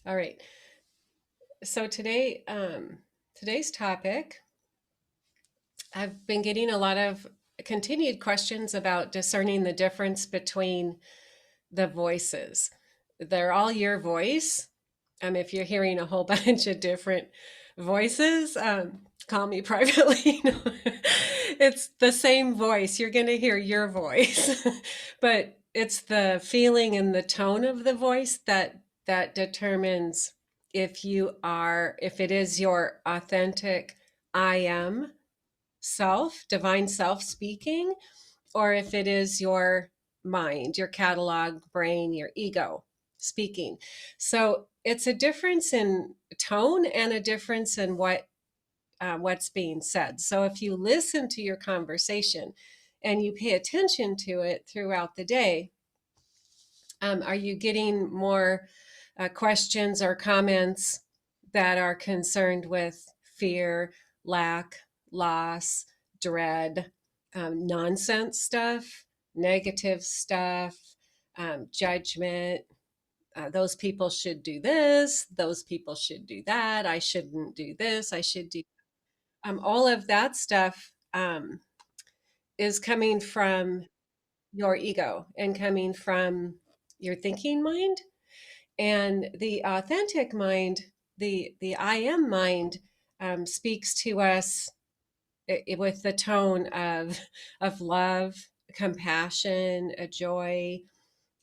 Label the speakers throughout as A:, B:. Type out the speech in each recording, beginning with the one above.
A: All right. So today's topic, I've been getting a lot of continued questions about discerning the difference between the voices. They're all your voice. If you're hearing a whole bunch of different voices, call me privately. No. It's the same voice. You're going to hear your voice, but it's the feeling and the tone of the voice that determines if it is your authentic I am self, divine self speaking, or if it is your mind, your catalog brain, your ego speaking. So it's a difference in tone and a difference in what's being said. So if you listen to your conversation and you pay attention to it throughout the day, are you getting more questions or comments that are concerned with fear, lack, loss, dread, nonsense stuff, negative stuff, judgment? Those people should do this, those people should do that, I shouldn't do this, I should do all of that stuff is coming from your ego and coming from your thinking mind. And the authentic mind, the I am mind, speaks to us with the tone of love, compassion, a joy,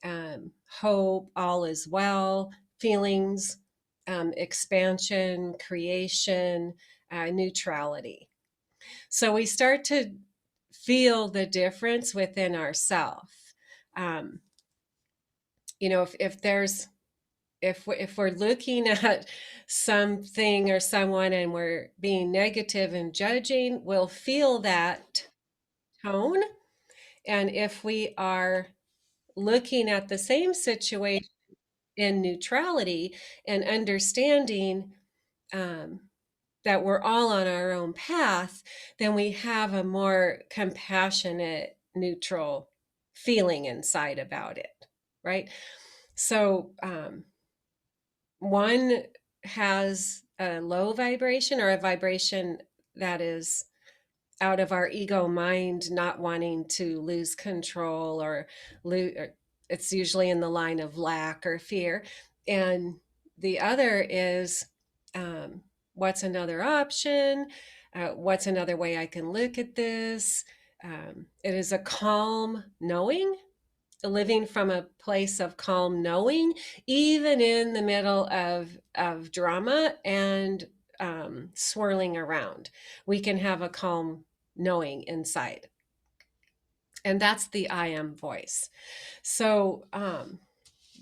A: hope, all is well, feelings, expansion, creation, neutrality. So we start to feel the difference within ourself. Um, if there's if we're looking at something or someone and we're being negative and judging, we'll feel that tone. And if we are looking at the same situation in neutrality and understanding um, that we're all on our own path, then we have a more compassionate, neutral feeling inside about it, right? So, one has a low vibration or a vibration that is out of our ego mind, not wanting to lose control or it's usually in the line of lack or fear. And the other is what's another option? What's another way I can look at this? It is a calm knowing, living from a place of calm knowing, even in the middle of drama and swirling around. We can have a calm knowing inside. And that's the I am voice. So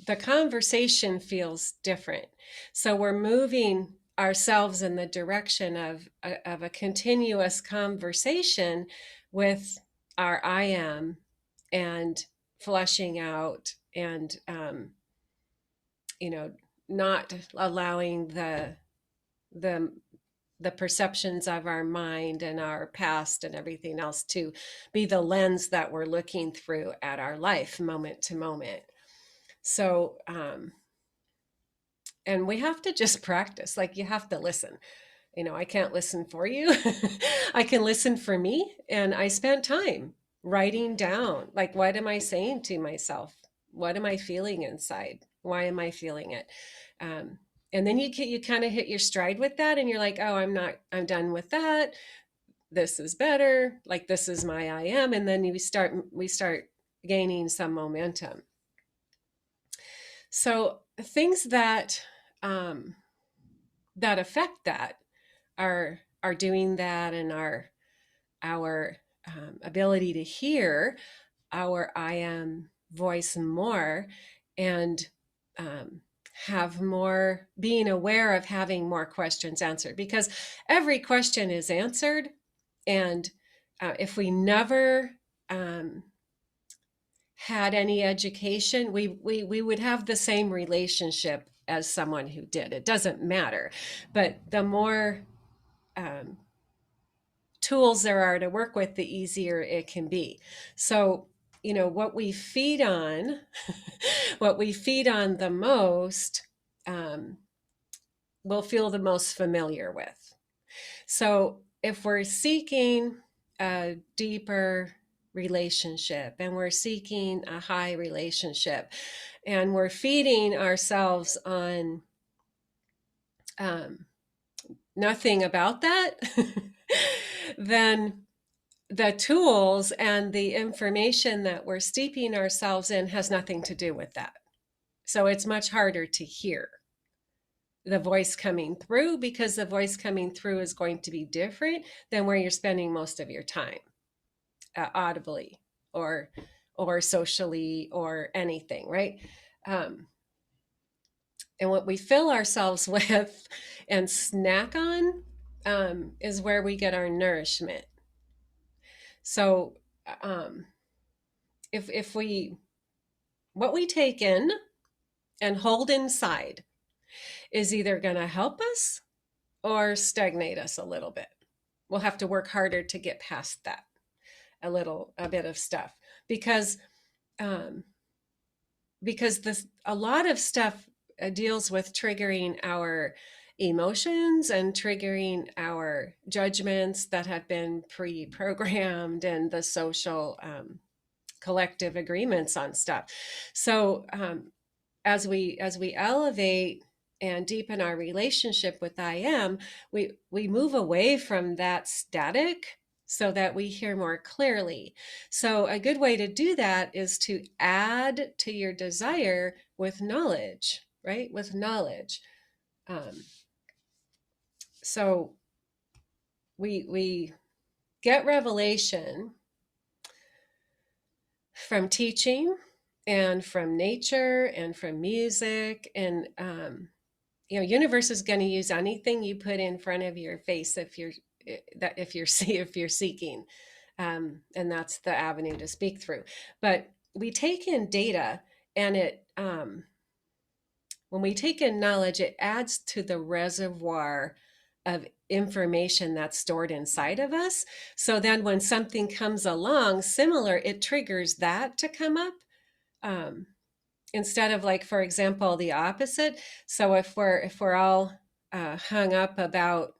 A: the conversation feels different. So we're moving ourselves in the direction of a continuous conversation with our I am and flushing out and you know not allowing the the perceptions of our mind and our past and everything else to be the lens that we're looking through at our life moment to moment. So and we have to just practice, like you have to listen. I can't listen for you. I can listen for me. And I spent time writing down, like, what am I saying to myself? What am I feeling inside? Why am I feeling it? Um, and then you kind of hit your stride with that, and you're like, oh, I'm done with that. This is better. Like, this is my I am. And then we start gaining some momentum. So things um, that affect that are doing that, and our ability to hear our I am voice more, and um, have more, being aware of having more questions answered, because every question is answered. And if we never um, had any education, we would have the same relationship as someone who did. It doesn't matter. But the more um, tools there are to work with, the easier it can be. So, what we feed on, what we feed on the most, we'll feel the most familiar with. So if we're seeking a deeper relationship and we're seeking a high relationship and we're feeding ourselves on nothing about that, then the tools and the information that we're steeping ourselves in has nothing to do with that. So it's much harder to hear the voice coming through, because the voice coming through is going to be different than where you're spending most of your time, audibly or socially or anything, right? And what we fill ourselves with and snack on is where we get our nourishment. So if we, what we take in and hold inside is either going to help us or stagnate us a little bit. We'll have to work harder to get past that, a bit of stuff, because a lot of stuff deals with triggering our emotions and triggering our judgments that have been pre-programmed and the social collective agreements on stuff. So as we elevate and deepen our relationship with I Am, we move away from that static so that we hear more clearly. So a good way to do that is to add to your desire with knowledge, right? With knowledge. So we get revelation from teaching and from nature and from music, and universe is going to use anything you put in front of your face if you're seeking, and that's the avenue to speak through. But we take in data, and it when we take in knowledge, it adds to the reservoir of information that's stored inside of us. So then when something comes along similar, it triggers that to come up. Instead of, like, for example, the opposite. So if we're all hung up about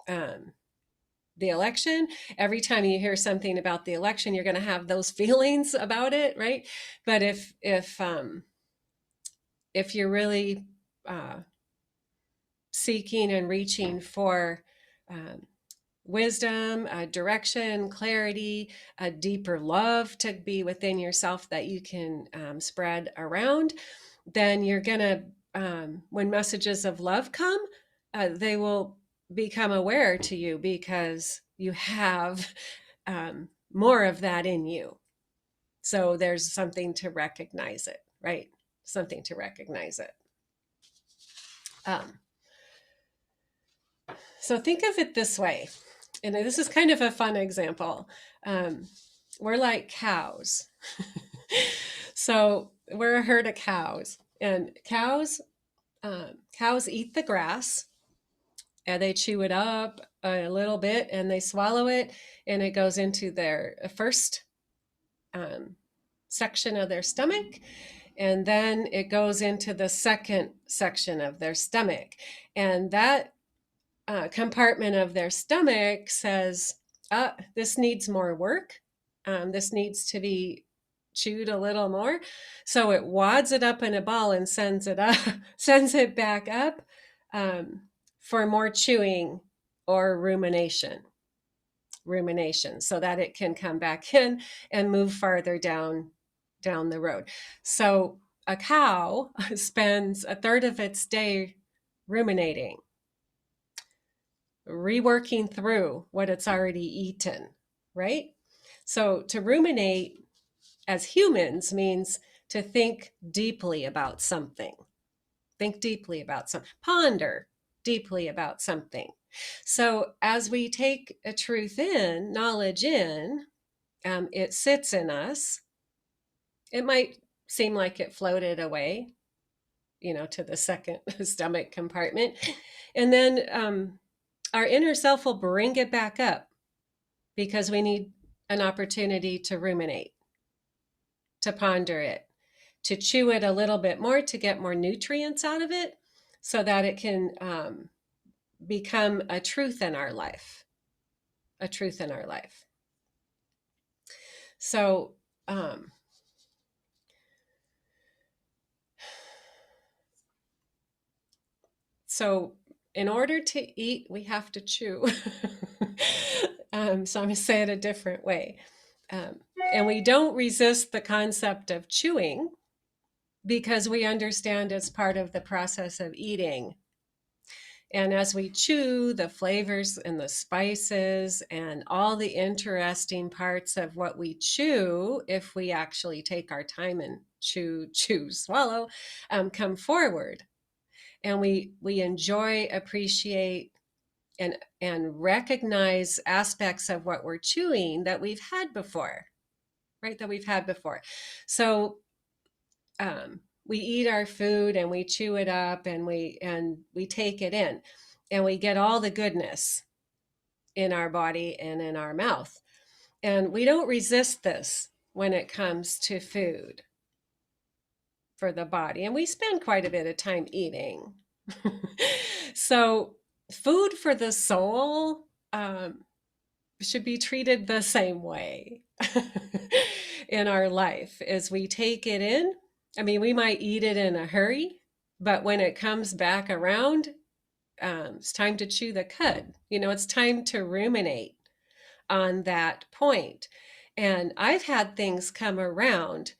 A: the election, every time you hear something about the election, you're going to have those feelings about it, right? But if you're really seeking and reaching for wisdom, direction, clarity, a deeper love to be within yourself that you can spread around, then you're gonna, when messages of love come, they will become aware to you because you have more of that in you. So there's something to recognize it, right? Something to recognize it. So think of it this way, and this is kind of a fun example. We're like cows. So we're a herd of cows, and cows eat the grass, and they chew it up a little bit, and they swallow it, and it goes into their first section of their stomach, and then it goes into the second section of their stomach, and that compartment of their stomach says, this needs more work. This needs to be chewed a little more. So it wads it up in a ball and sends it back up for more chewing or rumination, so that it can come back in and move farther down the road. So a cow spends a third of its day ruminating, reworking through what it's already eaten, right? So to ruminate as humans means to think deeply about something. Think deeply about something. Ponder deeply about something. So as we take a truth in, knowledge in, it sits in us. It might seem like it floated away, to the second stomach compartment. And then our inner self will bring it back up because we need an opportunity to ruminate, to ponder it, to chew it a little bit more, to get more nutrients out of it. so that it can become a truth in our life, a truth in our life. So, so in order to eat, we have to chew. So I'm going to say it a different way. Um, and we don't resist the concept of chewing because we understand it's part of the process of eating. And as we chew, the flavors and the spices and all the interesting parts of what we chew, if we actually take our time and chew, swallow, come forward. And we enjoy, appreciate, and recognize aspects of what we're chewing that we've had before, right? That we've had before. So we eat our food and we chew it up and we take it in, and we get all the goodness in our body and in our mouth. And we don't resist this when it comes to food for the body. And we spend quite a bit of time eating. So food for the soul should be treated the same way in our life as we take it in. I mean, we might eat it in a hurry, but when it comes back around, it's time to chew the cud. It's time to ruminate on that point. And I've had things come around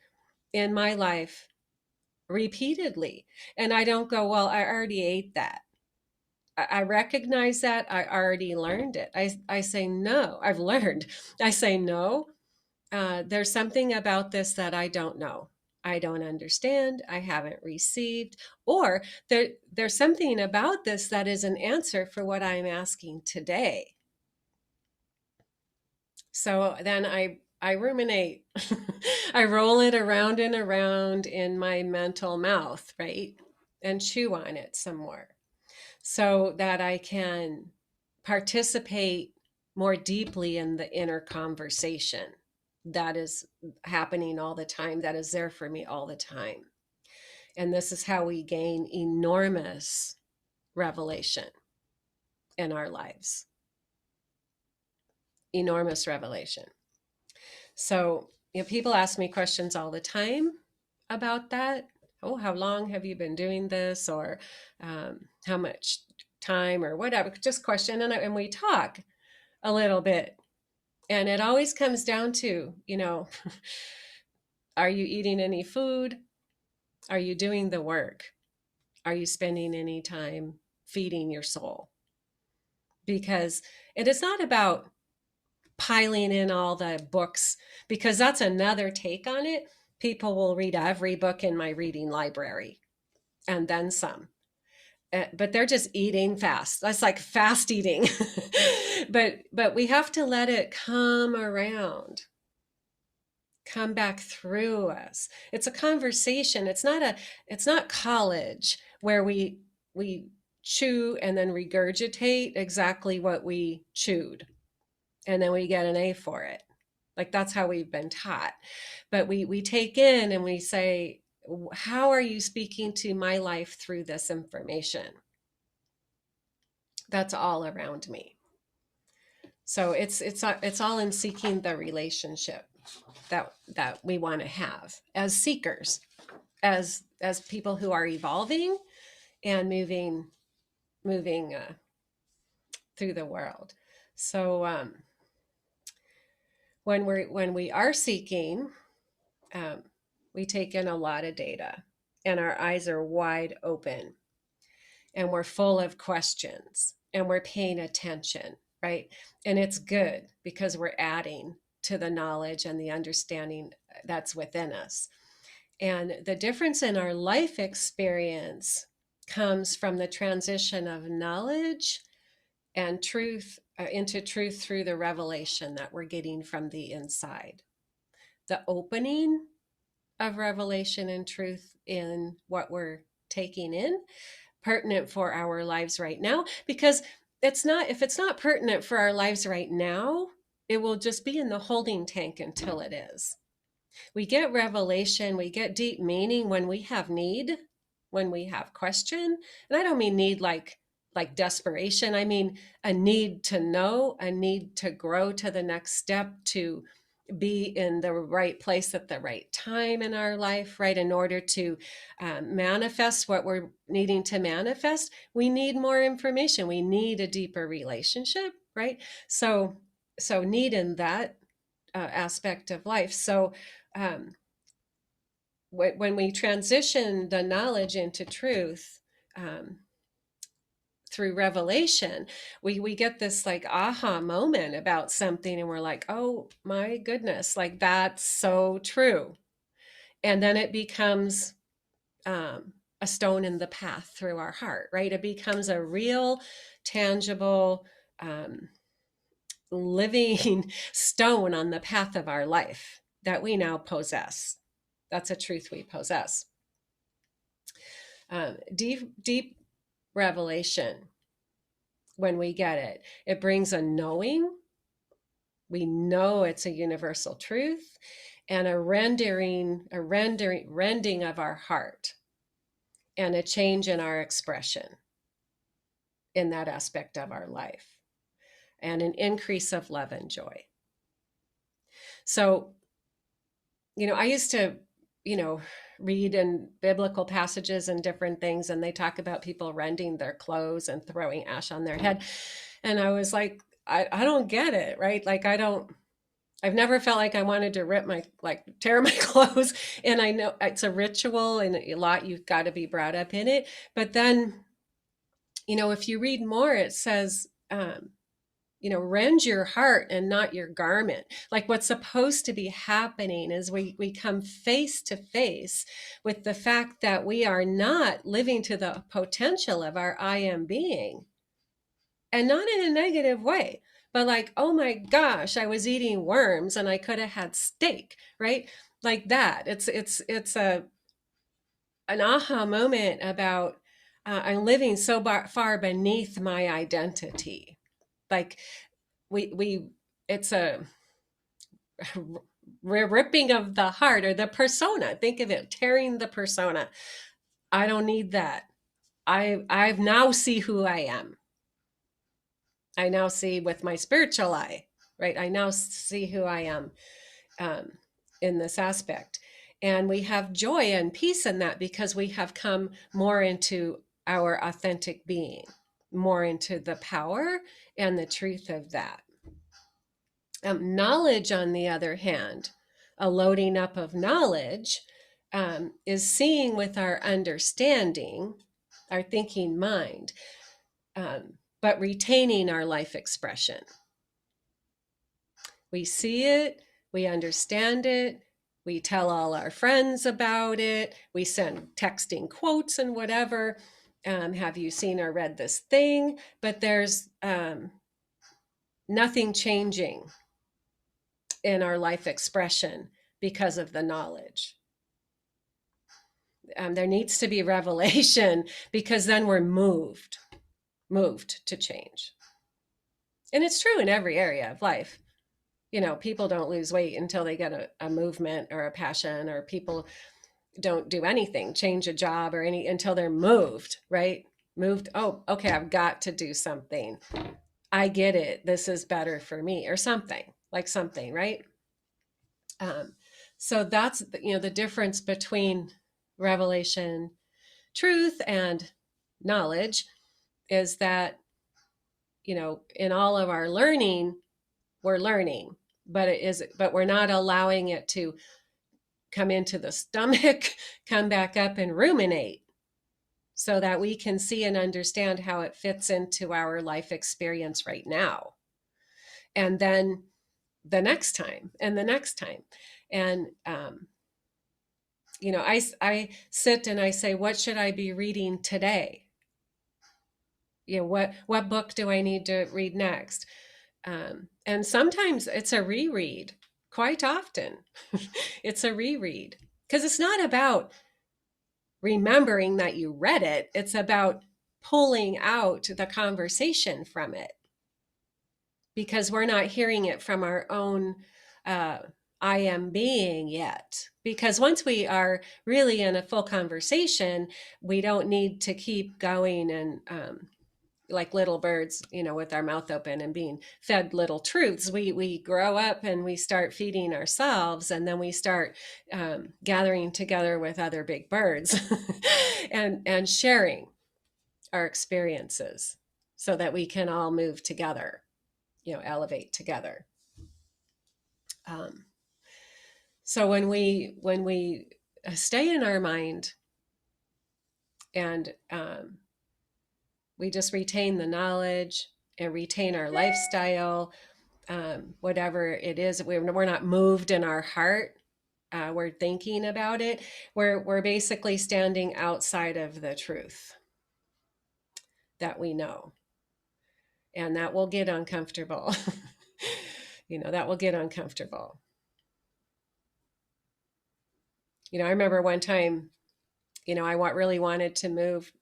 A: in my life repeatedly, and I don't go, well, I already ate that. I recognize that. I already learned it. I say, no, I've learned. I say, no, there's something about this that I don't know. I don't understand. I haven't received. Or there's something about this that is an answer for what I'm asking today. So then I ruminate. I roll it around and around in my mental mouth, right? And chew on it some more so that I can participate more deeply in the inner conversation that is happening all the time, that is there for me all the time. And this is how we gain enormous revelation in our lives. Enormous revelation. So, people ask me questions all the time about that. Oh, how long have you been doing this? Or how much time or whatever, just question. And we talk a little bit. And it always comes down to, are you eating any food? Are you doing the work? Are you spending any time feeding your soul? Because it is not about piling in all the books, because that's another take on it. People will read every book in my reading library and then some. But they're just eating fast. That's like fast eating. but we have to let it come around, come back through us. It's a conversation. It's not college where we chew and then regurgitate exactly what we chewed, and then we get an A for it. Like, that's how we've been taught. But we take in and we say, how are you speaking to my life through this information? That's all around me. So it's all in seeking the relationship that we want to have as seekers, as people who are evolving and moving through the world. So when we are seeking, we take in a lot of data, and our eyes are wide open, and we're full of questions, and we're paying attention, right? And it's good because we're adding to the knowledge and the understanding that's within us. And the difference in our life experience comes from the transition of knowledge and truth into truth through the revelation that we're getting from the inside. The opening of revelation and truth in what we're taking in, pertinent for our lives right now, because if it's not pertinent for our lives right now, it will just be in the holding tank until it is. We get revelation, we get deep meaning when we have need, when we have question. And I don't mean need like desperation. I mean a need to know, a need to grow to the next step, to be in the right place at the right time in our life, right? In order to manifest what we're needing to manifest, we need more information. We need a deeper relationship, right? So need in that aspect of life. So when we transition the knowledge into truth, through revelation, we get this like aha moment about something, and we're like, oh my goodness, like that's so true. And then it becomes a stone in the path through our heart, right? It becomes a real, tangible, living stone on the path of our life that we now possess. That's a truth we possess. Deep revelation, when we get it, it brings a knowing. We know it's a universal truth, and a rending of our heart, and a change in our expression in that aspect of our life, and an increase of love and joy. So, I used to, read in biblical passages and different things, and they talk about people rending their clothes and throwing ash on their head. And I was like, I don't get it, right? Like, I've never felt like I wanted to tear my clothes. And I know it's a ritual and a lot, you've got to be brought up in it. But then, if you read more, it says, rend your heart and not your garment. Like, what's supposed to be happening is we come face to face with the fact that we are not living to the potential of our I am being, and not in a negative way, but like, oh my gosh, I was eating worms and I could have had steak, right? Like that. It's an aha moment about I'm living so far beneath my identity. Like it's a ripping of the heart, or the persona. Think of it, tearing the persona. I don't need that. I now see who I am. I now see with my spiritual eye, right? I now see who I am in this aspect. And we have joy and peace in that, because we have come more into our authentic being, more into the power and the truth of that. Knowledge, on the other hand, a loading up of knowledge, is seeing with our understanding, our thinking mind, but retaining our life expression. We see it, we understand it, we tell all our friends about it, we send texting quotes and whatever. Have you seen or read this thing? But there's nothing changing in our life expression because of the knowledge. There needs to be revelation, because then we're moved to change. And it's true in every area of life. People don't lose weight until they get a movement or a passion, or people don't do anything, change a job or until they're moved, right? Moved. Oh, okay, I've got to do something. I get it. This is better for me, or something, right? So that's, the difference between revelation, truth, and knowledge is that, in all of our learning, we're learning, but we're not allowing it to come into the stomach, come back up and ruminate, so that we can see and understand how it fits into our life experience right now. And then the next time and the next time. And, I sit and I say, what should I be reading today? What book do I need to read next? And sometimes it's a reread. Quite often, it's a reread, because it's not about remembering that you read it. It's about pulling out the conversation from it, because we're not hearing it from our own I am being yet. Because once we are really in a full conversation, we don't need to keep going and like little birds, with our mouth open and being fed little truths. We grow up and we start feeding ourselves, and then we start gathering together with other big birds and sharing our experiences so that we can all move together, elevate together. Um, so when we stay in our mind and we just retain the knowledge and retain our lifestyle, whatever it is, we're not moved in our heart. We're thinking about it. We're basically standing outside of the truth that we know, and that will get uncomfortable. That will get uncomfortable. I remember one time, I really wanted to move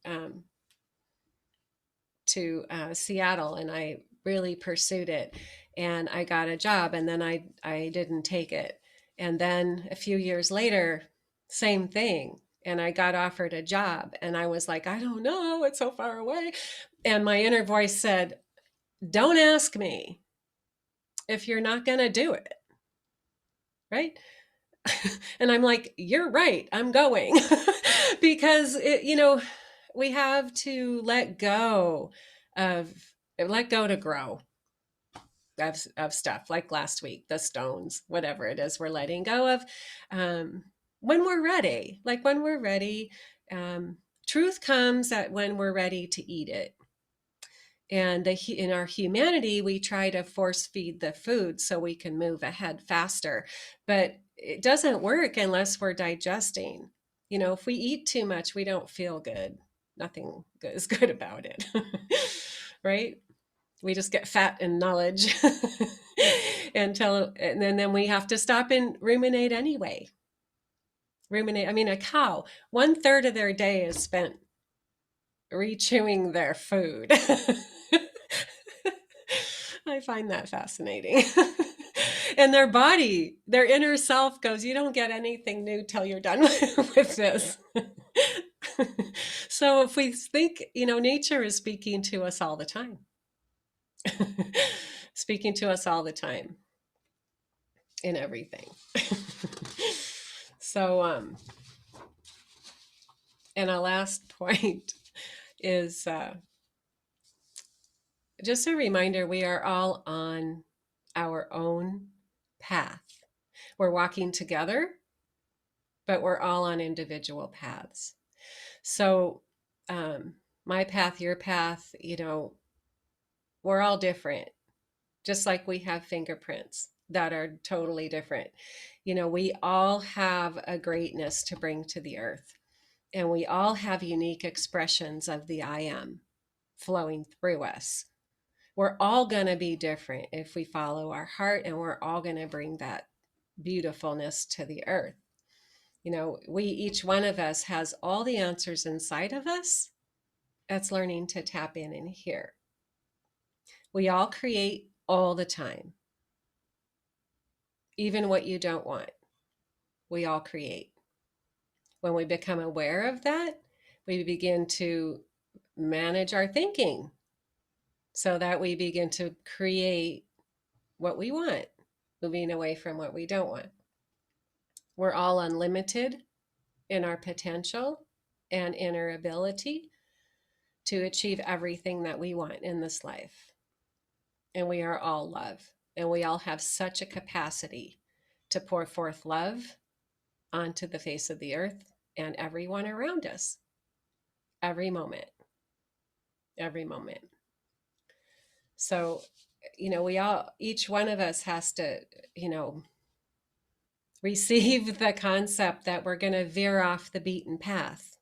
A: to Seattle, and I really pursued it, and I got a job, and then I didn't take it. And then a few years later, same thing. And I got offered a job, and I was like, I don't know, it's so far away. And my inner voice said, don't ask me if you're not going to do it. Right. And I'm like, you're right, I'm going. Because we have to let go to grow of stuff, like last week, the stones, whatever it is we're letting go of, when we're ready. Like when we're ready, truth comes at when we're ready to eat it. And in our humanity, we try to force feed the food so we can move ahead faster. But it doesn't work unless we're digesting. If we eat too much, we don't feel good. Nothing is good about it. Right? We just get fat in knowledge and then we have to stop and ruminate anyway. I mean, a cow, 1/3 of their day is spent rechewing their food. I find that fascinating. And their body, their inner self goes, you don't get anything new till you're done with this. So if we think, nature is speaking to us all the time. Speaking to us all the time in everything. So, and a last point is just a reminder, we are all on our own path. We're walking together, but we're all on individual paths. So my path, your path, we're all different, just like we have fingerprints that are totally different. We all have a greatness to bring to the earth, and we all have unique expressions of the I am flowing through us. We're all going to be different if we follow our heart, and we're all going to bring that beautifulness to the earth. Each one of us has all the answers inside of us. That's learning to tap in and hear. We all create all the time. Even what you don't want, we all create. When we become aware of that, we begin to manage our thinking so that we begin to create what we want, moving away from what we don't want. We're all unlimited in our potential and in our ability to achieve everything that we want in this life. And we are all love. And we all have such a capacity to pour forth love onto the face of the earth and everyone around us. Every moment. Every moment. So, each one of us has to, receive the concept that we're going to veer off the beaten path.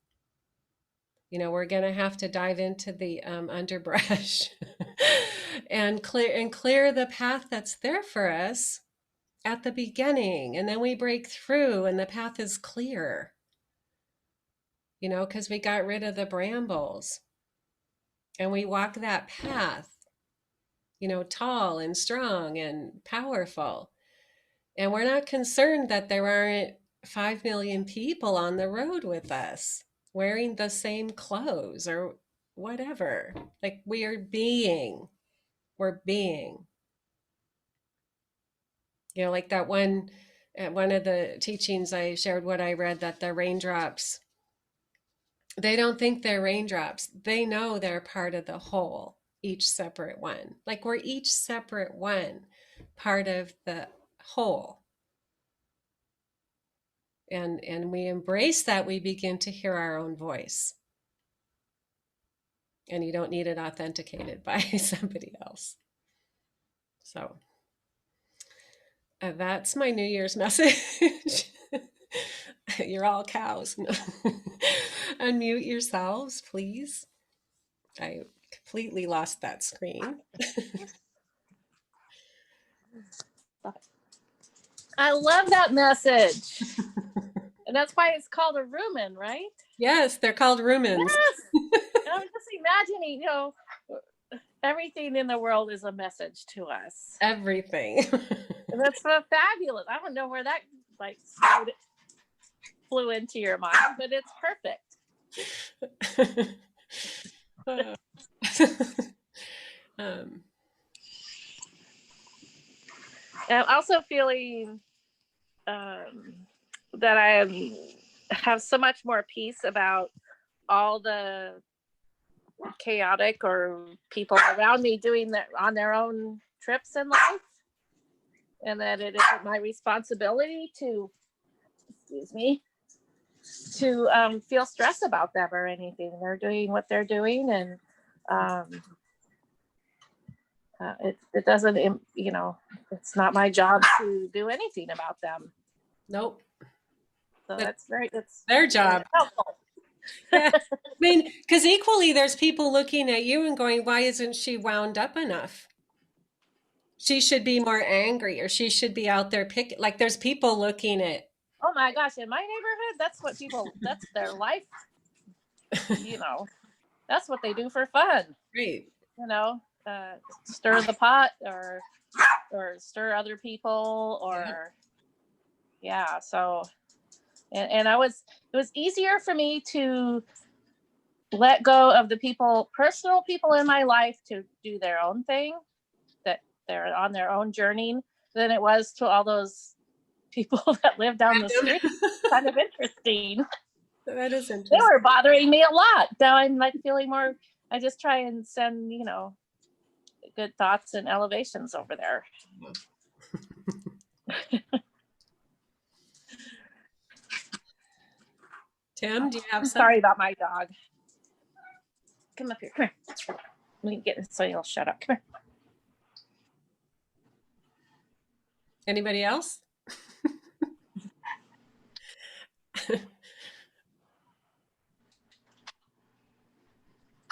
A: We're going to have to dive into the underbrush and clear the path that's there for us at the beginning. And then we break through and the path is clear, because we got rid of the brambles and we walk that path, tall and strong and powerful. And we're not concerned that there aren't 5 million people on the road with us wearing the same clothes or whatever. Like we're being. Like that one, at one of the teachings I shared what I read, that the raindrops, they don't think they're raindrops. They know they're part of the whole, each separate one. Like we're each separate one, part of the whole. And we embrace that, we begin to hear our own voice. And you don't need it authenticated by somebody else. So that's my New Year's message. You're all cows. Unmute yourselves, please. I completely lost that screen.
B: I love that message. And that's why it's called a rumen, right?
A: Yes, they're called rumens.
B: Yes. And I'm just imagining, everything in the world is a message to us.
A: Everything.
B: And that's so fabulous. I don't know where that flew into your mind, but it's perfect. I'm also feeling that I have so much more peace about all the chaotic or people around me doing on their own trips in life, and that it isn't my responsibility to feel stress about them or anything. They're doing what they're doing, and it doesn't, it's not my job to do anything about them.
A: Nope.
B: So that's
A: their job. Yeah. I mean, because equally there's people looking at you and going, why isn't she wound up enough? She should be more angry, or she should be out there picking. Like there's people looking at.
B: Oh my gosh, in my neighborhood, that's their life. That's what they do for fun.
A: Right.
B: Stir the pot or stir other people or so and it was easier for me to let go of the personal people in my life to do their own thing, that they're on their own journey, than it was to all those people that live down the street. Kind of interesting.
A: That is interesting.
B: They were bothering me a lot. Now I'm like feeling more, I just try and send, good thoughts and elevations over there.
A: Tim, do you have something?
B: Sorry about my dog. Come up here. Come here. Let me get it so you'll shut up. Come here.
A: Anybody else?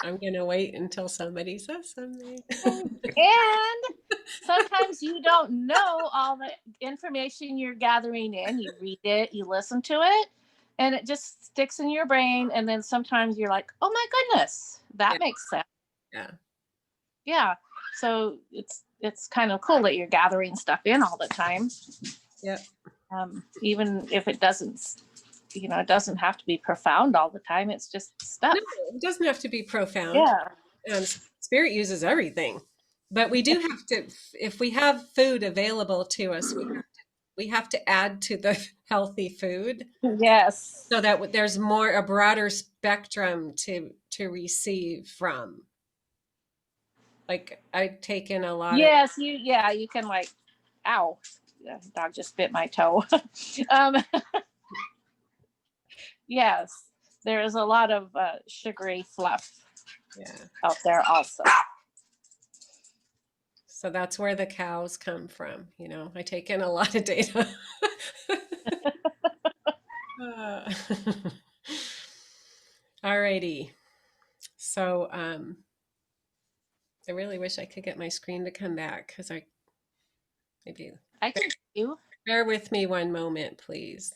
A: I'm going to wait until somebody says something.
B: And sometimes you don't know all the information you're gathering in. You read it, you listen to it, and it just sticks in your brain. And then sometimes you're like, oh my goodness, that makes sense.
A: Yeah.
B: Yeah. So it's kind of cool that you're gathering stuff in all the time.
A: Yep.
B: Even if it doesn't, it doesn't have to be profound all the time. It's just stuff.
A: No, it doesn't have to be profound.
B: Yeah.
A: Spirit uses everything, but we do have to, if we have food available to us, we have to add to the healthy food.
B: Yes.
A: So that there's a broader spectrum to receive from. Like I've taken a lot.
B: Yes, you can like, ow, the dog just bit my toe. Yes, there is a lot of sugary fluff out there also.
A: So that's where the cows come from. I take in a lot of data. All righty. So I really wish I could get my screen to come back, because I
B: can see you.
A: Bear with me one moment, please.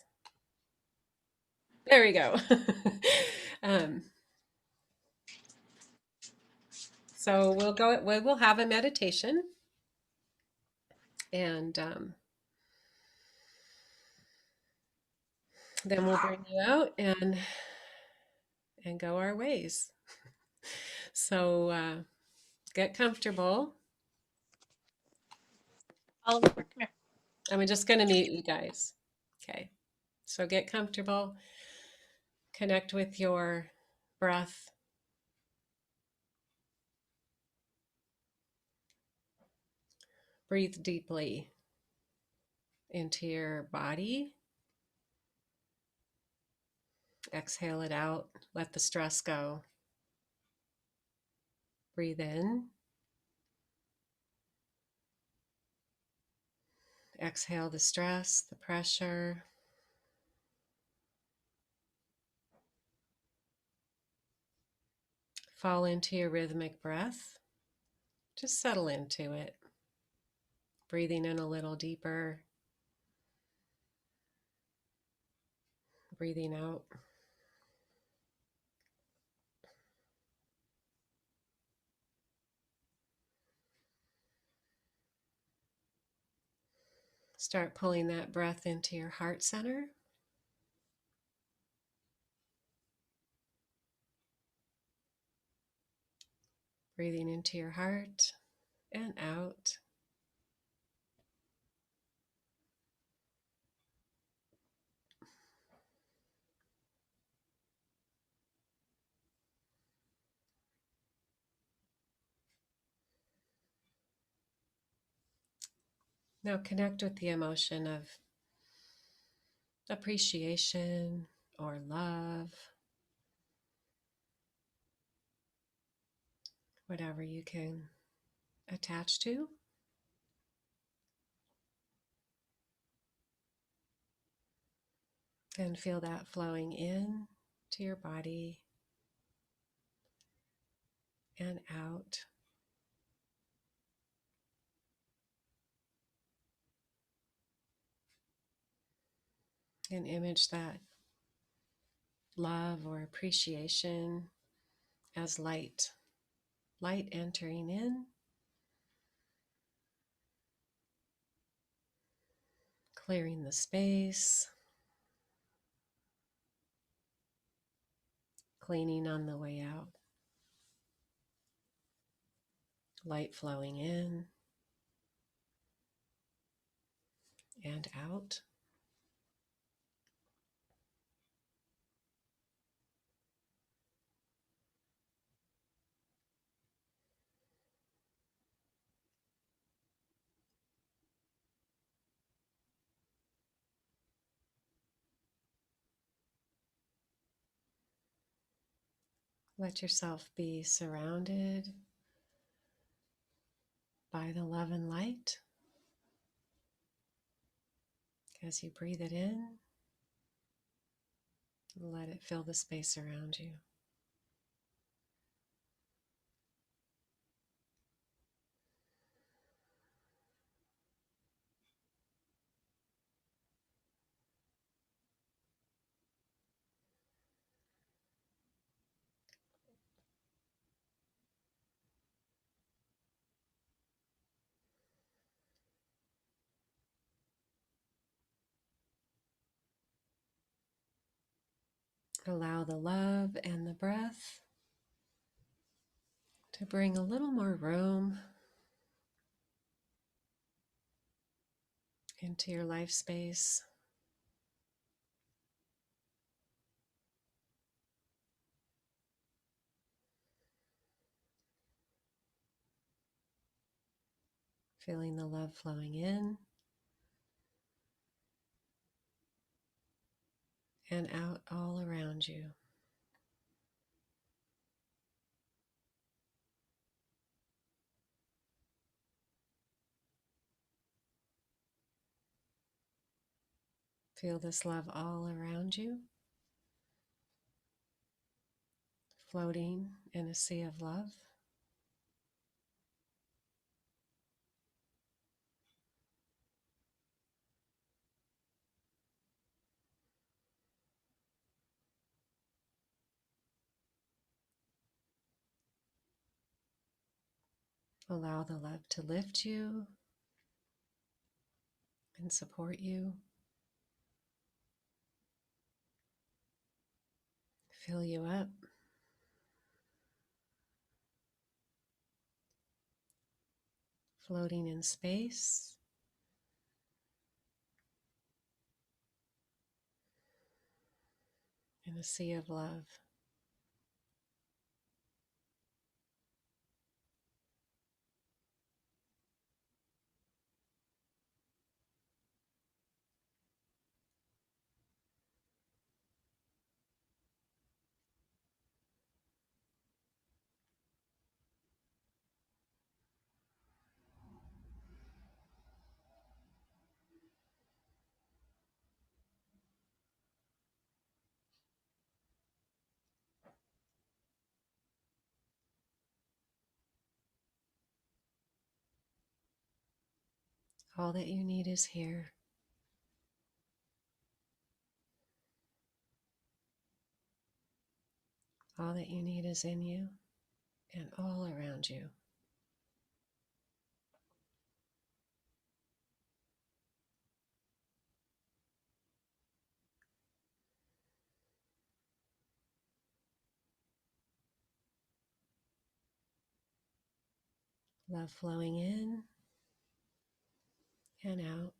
A: There we go. So we'll have a meditation, and Then we'll bring you out and go our ways. So get comfortable.
B: Oliver, come here.
A: I'm just going to mute you guys. Okay. So get comfortable. Connect with your breath. Breathe deeply into your body. Exhale it out. Let the stress go. Breathe in. Exhale the stress, the pressure. Fall into your rhythmic breath. Just settle into it. Breathing in a little deeper. Breathing out. Start pulling that breath into your heart center. Breathing into your heart and out. Now connect with the emotion of appreciation or love, whatever you can attach to. And feel that flowing in to your body and out. And image that love or appreciation as light. Light entering in, clearing the space, cleaning on the way out. Light flowing in and out. Let yourself be surrounded by the love and light as you breathe it in. Let it fill the space around you. Allow the love and the breath to bring a little more room into your life space. Feeling the love flowing in and out all around you. Feel this love all around you, floating in a sea of love. Allow the love to lift you and support you. fill you up. Floating in space. In a sea of love. All that you need is here. All that you need is in you and all around you. Love flowing in and out.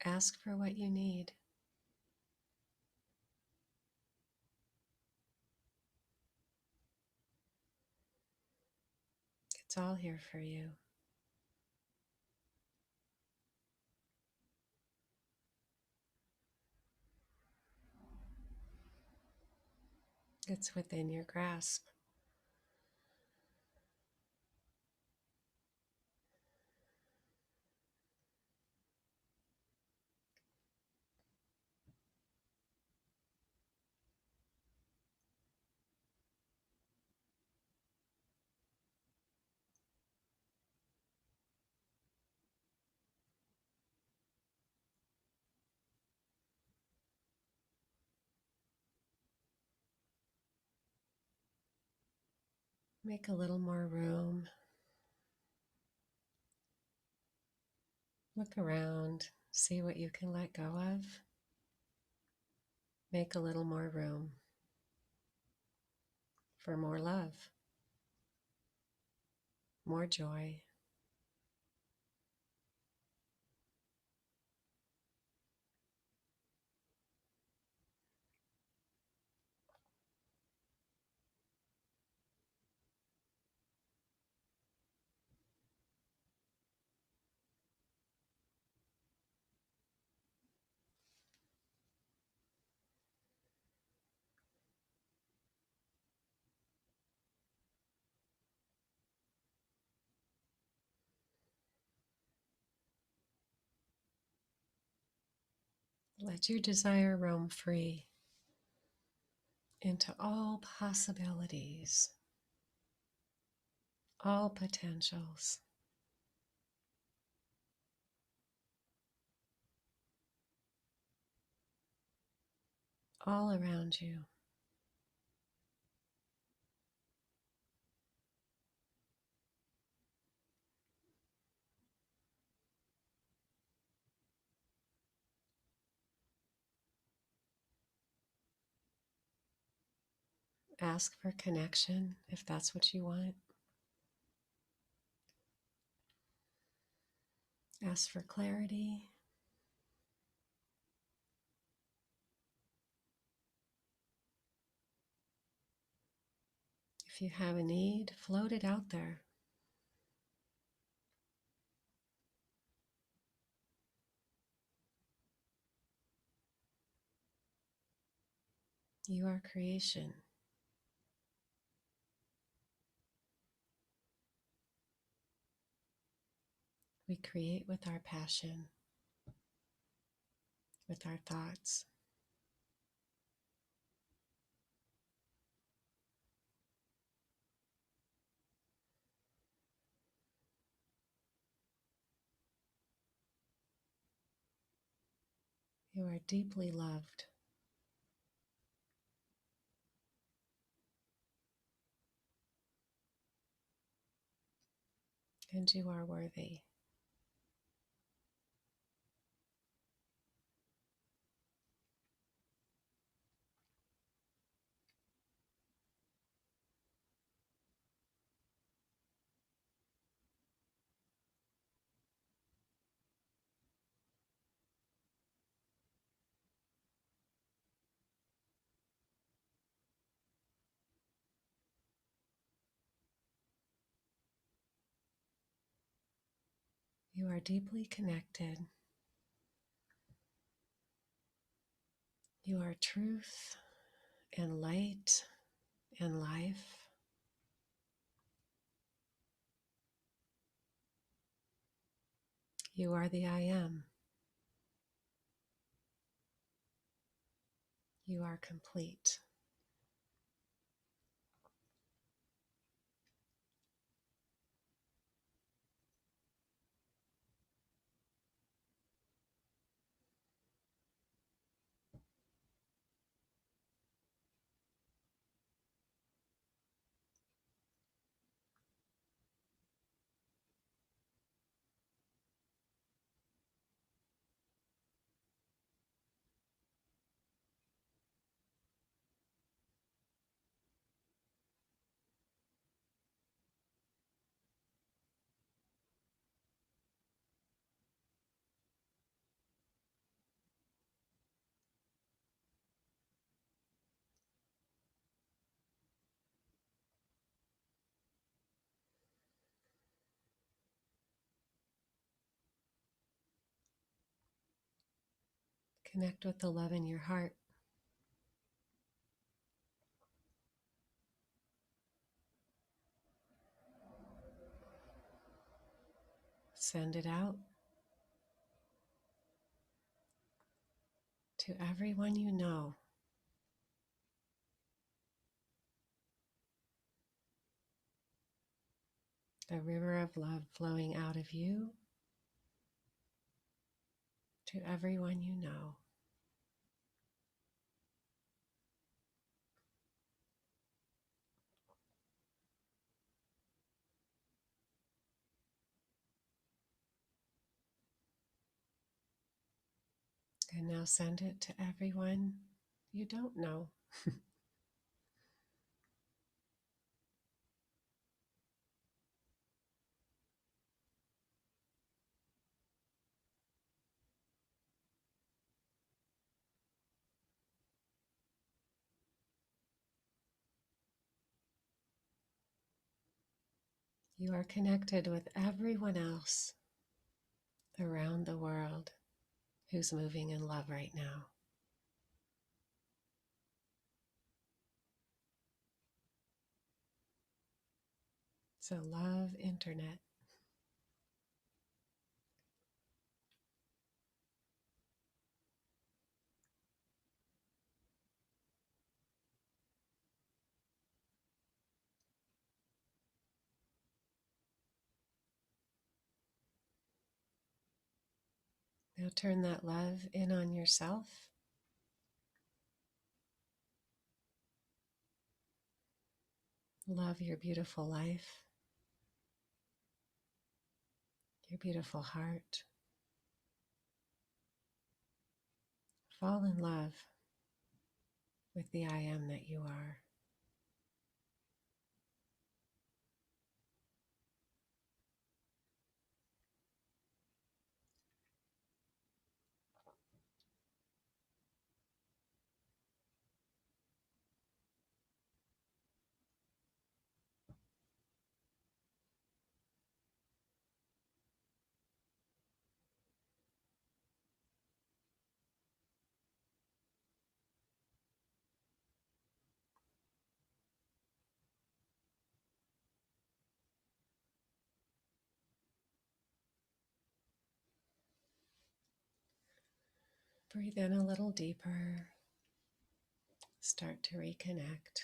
A: Ask for what you need. It's all here for you. It's within your grasp. Make a little more room. Look around, see what you can let go of. Make a little more room for more love, more joy. Let your desire roam free into all possibilities, all potentials. All around you. Ask for connection if that's what you want. Ask for clarity. If you have a need, float it out there. You are creation. We create with our passion, with our thoughts. You are deeply loved. and you are worthy. You are deeply connected. You are truth and light and life. You are the I am. You are complete. Connect with the love in your heart. Send it out to everyone you know. The river of love flowing out of you to everyone you know. And now send it to everyone you don't know. You are connected with everyone else around the world who's moving in love right now. So love internet. Now turn that love in on yourself. Love your beautiful life, your beautiful heart. Fall in love with the I am that you are. Breathe in a little deeper. Start to reconnect.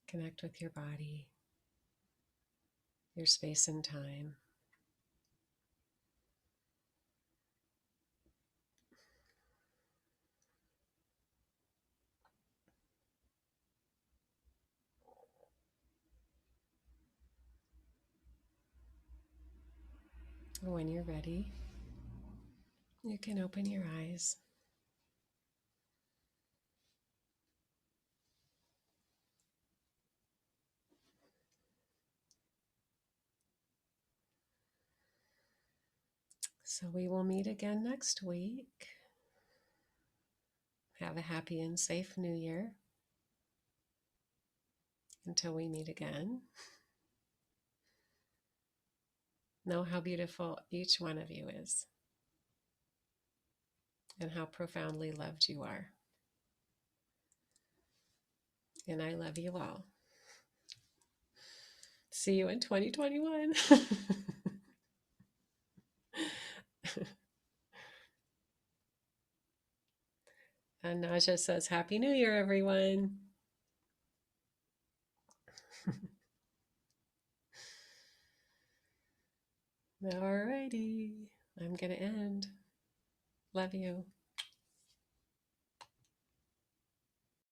A: Connect with your body, your space and time. So when you're ready, you can open your eyes. So we will meet again next week. Have a happy and safe new year. Until we meet again. Know how beautiful each one of you is and how profoundly loved you are. And I love you all. See you in 2021. And Naja says, Happy New Year, everyone. Alrighty, I'm going to end. Love you.